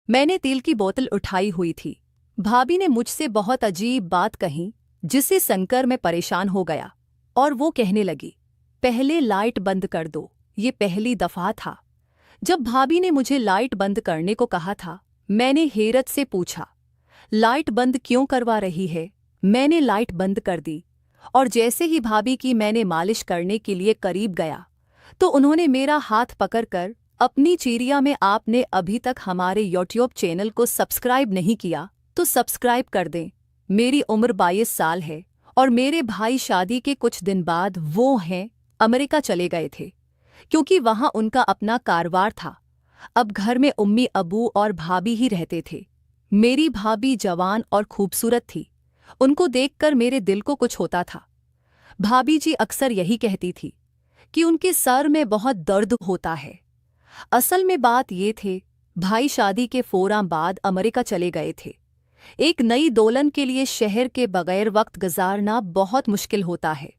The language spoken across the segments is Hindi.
मैंने तेल की बोतल उठाई हुई थी। भाभी ने मुझसे बहुत अजीब बात कही, जिससे सुनकर मैं परेशान हो गया। और वो कहने लगी, पहले लाइट बंद कर दो। ये पहली दफा था जब भाभी ने मुझे लाइट बंद करने को कहा था। मैंने हैरत से पूछा, लाइट बंद क्यों करवा रही है? मैंने लाइट बंद कर दी, और जैसे ही भाभी की मैंने मालिश करने के लिए करीब गया तो उन्होंने मेरा हाथ पकड़कर अपनी चीरिया में, आपने अभी तक हमारे यूट्यूब चैनल को सब्सक्राइब नहीं किया तो सब्सक्राइब कर दें। मेरी उम्र 22 साल है और मेरे भाई शादी के कुछ दिन बाद वो हैं अमेरिका चले गए थे, क्योंकि वहां उनका अपना कारोबार था। अब घर में उम्मी, अबू और भाभी ही रहते थे। मेरी भाभी जवान और खूबसूरत थी। उनको देखकर मेरे दिल को कुछ होता था। भाभी जी अक्सर यही कहती थी कि उनके सर में बहुत दर्द होता है। असल में बात ये थे, भाई शादी के फौरन बाद अमेरिका चले गए थे। एक नई दुल्हन के लिए शहर के बगैर वक्त गुजारना बहुत मुश्किल होता है,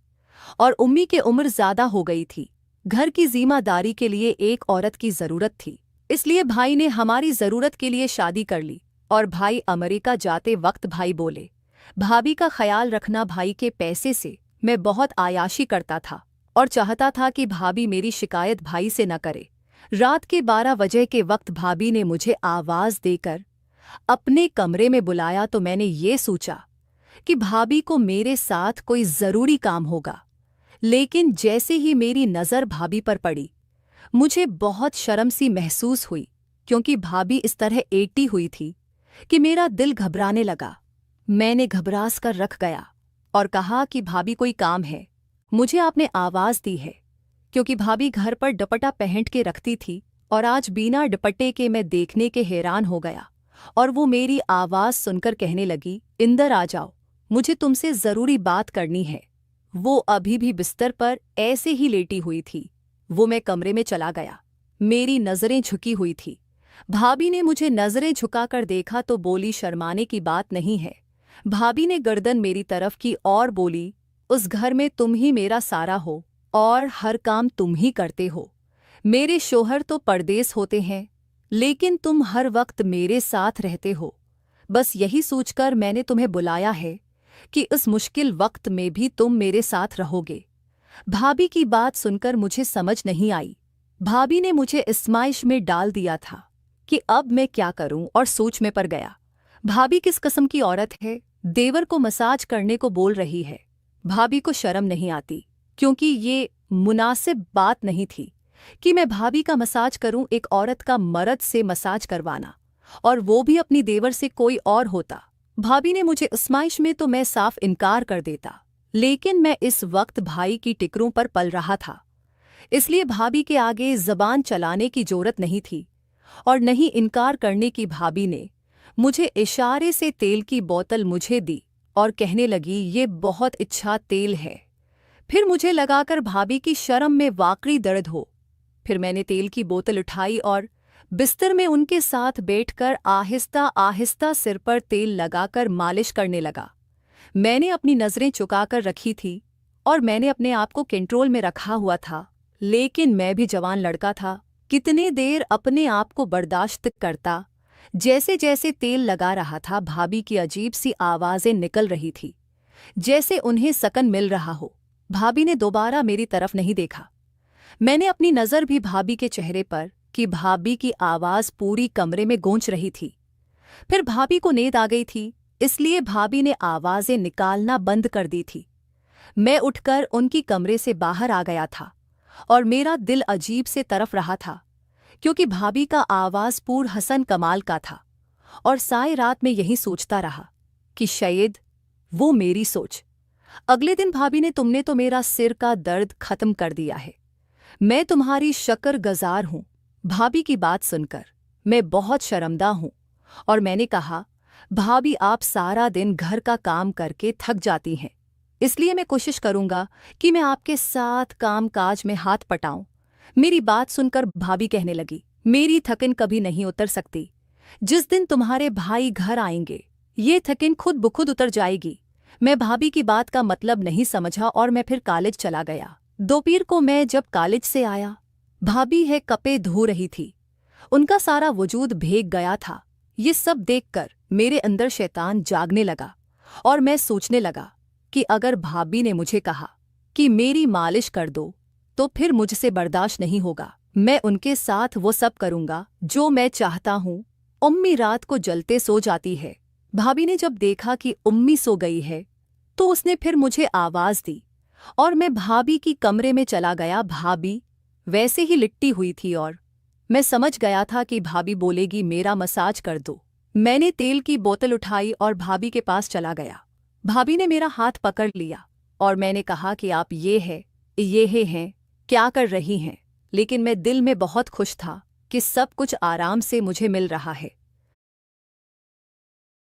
और उम्मी की उम्र ज्यादा हो गई थी। घर की जिम्मेदारी के लिए एक औरत की जरूरत थी, इसलिए भाई ने हमारी जरूरत के लिए शादी कर ली। और भाई अमेरिका जाते वक्त भाई बोले, भाभी का ख्याल रखना। भाई के पैसे से मैं बहुत आयाशी करता था और चाहता था कि भाभी मेरी शिकायत भाई से न करे। रात के 12 बजे के वक्त भाभी ने मुझे आवाज देकर अपने कमरे में बुलाया तो मैंने ये सोचा कि भाभी को मेरे साथ कोई जरूरी काम होगा। लेकिन जैसे ही मेरी नज़र भाभी पर पड़ी, मुझे बहुत शर्म सी महसूस हुई, क्योंकि भाभी इस तरह एटी हुई थी कि मेरा दिल घबराने लगा। मैंने घबरास कर रख गया और कहा कि भाभी कोई काम है, मुझे आपने आवाज़ दी है। क्योंकि भाभी घर पर दुपट्टा पहन के रखती थी और आज बिना दुपट्टे के मैं देखने के हैरान हो गया। और वो मेरी आवाज़ सुनकर कहने लगी, इंदर आ जाओ, मुझे तुमसे ज़रूरी बात करनी है। वो अभी भी बिस्तर पर ऐसे ही लेटी हुई थी। वो मैं कमरे में चला गया। मेरी नज़रें झुकी हुई थी। भाभी ने मुझे नज़रें झुकाकर देखा तो बोली, शर्माने की बात नहीं है। भाभी ने गर्दन मेरी तरफ की और बोली, उस घर में तुम ही मेरा सारा हो और हर काम तुम ही करते हो। मेरे शोहर तो परदेस होते हैं, लेकिन तुम हर वक्त मेरे साथ रहते हो। बस यही सोचकर मैंने तुम्हें बुलाया है कि इस मुश्किल वक्त में भी तुम मेरे साथ रहोगे। भाभी की बात सुनकर मुझे समझ नहीं आई। भाभी ने मुझे इस्माइश में डाल दिया था कि अब मैं क्या करूं, और सोच में पड़ गया। भाभी किस किस्म की औरत है? देवर को मसाज करने को बोल रही है। भाभी को शर्म नहीं आती, क्योंकि ये मुनासिब बात नहीं थी कि मैं भाभी का मसाज करूं। एक औरत का मर्द से मसाज करवाना, और वो भी अपनी देवर से कोई और होता। भाभी ने मुझे इस्माइश में तो मैं साफ इनकार कर देता, लेकिन मैं इस वक्त भाई की टिकरों पर पल रहा था, इसलिए भाभी के आगे ज़बान चलाने की ज़रूरत नहीं थी और नहीं इनकार करने की। भाभी ने मुझे इशारे से तेल की बोतल मुझे दी और कहने लगी, ये बहुत अच्छा तेल है। फिर मुझे लगाकर भाभी की शर्म में वाकई दर्द हो। फिर मैंने तेल की बोतल उठाई और बिस्तर में उनके साथ बैठकर आहिस्ता आहिस्ता सिर पर तेल लगाकर मालिश करने लगा। मैंने अपनी नज़रें चुकाकर रखी थी और मैंने अपने आप को कंट्रोल में रखा हुआ था, लेकिन मैं भी जवान लड़का था। कितने देर अपने आप को बर्दाश्त करता। जैसे जैसे तेल लगा रहा था, भाभी की अजीब सी आवाज़ें निकल रही थी, जैसे उन्हें सकन मिल रहा हो। भाभी ने दोबारा मेरी तरफ नहीं देखा। मैंने अपनी नज़र भी भाभी के चेहरे पर कि भाभी की आवाज़ पूरी कमरे में गूंज रही थी। फिर भाभी को नींद आ गई थी, इसलिए भाभी ने आवाज़ें निकालना बंद कर दी थी। मैं उठकर उनकी कमरे से बाहर आ गया था और मेरा दिल अजीब से तरफ रहा था, क्योंकि भाभी का आवाज़ पूर हसन कमाल का था। और सारी रात में यही सोचता रहा कि शायद वो मेरी सोच। अगले दिन भाभी ने, तुमने तो मेरा सिर का दर्द खत्म कर दिया है, मैं तुम्हारी शुक्रगुजार हूँ। भाभी की बात सुनकर मैं बहुत शर्मदा हूँ और मैंने कहा, भाभी आप सारा दिन घर का काम करके थक जाती हैं, इसलिए मैं कोशिश करूँगा कि मैं आपके साथ काम काज में हाथ पटाऊँ। मेरी बात सुनकर भाभी कहने लगी, मेरी थकन कभी नहीं उतर सकती। जिस दिन तुम्हारे भाई घर आएंगे ये थकन खुद ब खुद उतर जाएगी। मैं भाभी की बात का मतलब नहीं समझा और मैं फिर कॉलेज चला गया। दोपहर को मैं जब कॉलेज से आया, भाभी है कपड़े धो रही थी। उनका सारा वजूद भीग गया था। ये सब देखकर मेरे अंदर शैतान जागने लगा और मैं सोचने लगा कि अगर भाभी ने मुझे कहा कि मेरी मालिश कर दो तो फिर मुझसे बर्दाश्त नहीं होगा। मैं उनके साथ वो सब करूंगा जो मैं चाहता हूँ। उम्मी रात को जलते सो जाती है। भाभी ने जब देखा कि उम्मी सो गई है तो उसने फिर मुझे आवाज़ दी और मैं भाभी की कमरे में चला गया। भाभी वैसे ही लिट्टी हुई थी और मैं समझ गया था कि भाभी बोलेगी मेरा मसाज कर दो। मैंने तेल की बोतल उठाई और भाभी के पास चला गया। भाभी ने मेरा हाथ पकड़ लिया और मैंने कहा कि आप ये हैं, क्या कर रही हैं। लेकिन मैं दिल में बहुत खुश था कि सब कुछ आराम से मुझे मिल रहा है।